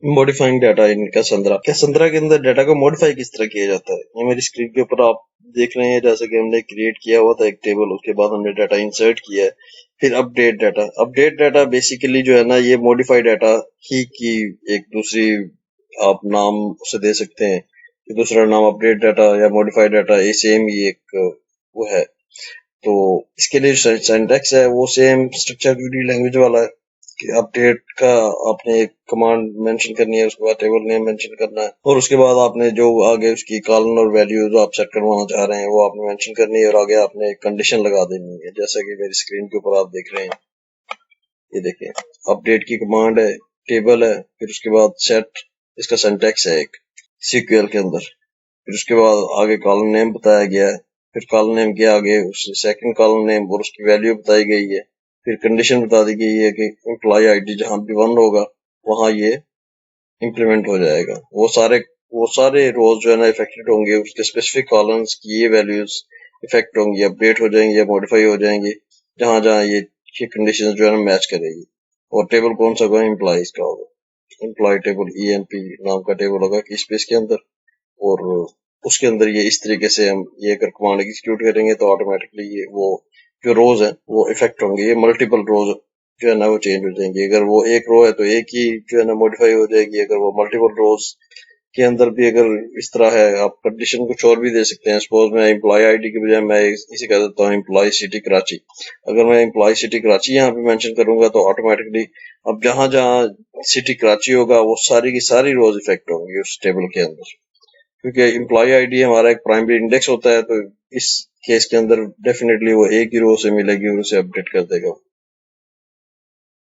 Modifying data in Cassandra. Cassandra के अंदर data को मॉडिफाई किस तरह किया जाता है, ये मेरी स्क्रीन के ऊपर आप देख रहे हैं। जैसे कि हमने क्रिएट किया हुआ था एक टेबल, उसके बाद हमने डाटा इंसर्ट किया है, फिर update data. Update data basically जो है ना, ये मॉडिफाइड डाटा ही की एक दूसरी आप नाम उसे दे सकते हैं कि दूसरा नाम अपडेट डाटा या मॉडिफाइड डाटा, ये सेम ही एक वो है। तो इसके लिए सिंटैक्स है वो सेम स्ट्रक्चर क्वेरी लैंग्वेज वाला है कि अपडेट का आपने एक कमांड मेंशन करनी है, उसके बाद टेबल नेम मेंशन करना है, और उसके बाद आपने जो आगे उसकी कॉलन और वैल्यू जो आप सेट करवाना चाह रहे हैं वो आपने मेंशन करनी है, और आगे आपने एक कंडीशन लगा देनी है, जैसा कि मेरी स्क्रीन के ऊपर आप देख रहे हैं। ये देखें, अपडेट की कमांड है, टेबल है, फिर उसके बाद सेट, इसका सिंटैक्स है एक सीक्वल के अंदर, फिर उसके बाद आगे कॉलम नेम बताया गया है, फिर कॉलम नेम के आगे उस सेकंड कॉलम नेम और उसकी वैल्यू बताई गई है, फिर कंडीशन बता दी गई है कि एम्प्लॉय आईडी जहां भी 1 होगा वहां ये इम्प्लीमेंट हो जाएगा। वो सारे रोज जो है ना इफेक्टेड होंगे, उसके स्पेसिफिक कॉलम्स की ये वैल्यूज इफेक्ट होंगी, अपडेट हो जाएंगी या मॉडिफाई हो जाएंगी जहां जहां ये कंडीशन जो है ना मैच करेगी। और टेबल कौन सा होगा, एम्प्लॉयज का होगा, एम्प्लॉय टेबल EMP नाम का टेबल होगा की स्पेस के अंदर, और उसके अंदर ये इस तरीके से हम ये अगर कमांड एग्जीक्यूट करेंगे तो ऑटोमेटिकली ये वो जो रोज है वो इफेक्ट होंगे, ये मल्टीपल रोज जो है ना वो चेंज हो जाएंगे। अगर वो एक रो है तो एक ही जो है ना मॉडिफाई हो जाएगी, अगर वो मल्टीपल रोज के अंदर भी अगर इस तरह है, आप कंडीशन कुछ और भी दे सकते हैं। सपोज मैं एम्प्लॉय आईडी के बजाय मैं इसे कह देता हूँ एम्प्लॉय सिटी कराची। अगर मैं एम्प्लॉय सिटी कराची यहाँ पे मेंशन करूंगा तो ऑटोमेटिकली अब जहां जहां सिटी कराची होगा वो सारी की सारी रोज इफेक्ट होंगी उस टेबल के अंदर, क्योंकि एम्प्लॉय आईडी हमारा एक प्राइमरी इंडेक्स होता है। तो इस केस के अंदर डेफिनेटली वो एक ही रो से मिलेगी और उसे अपडेट कर देगा।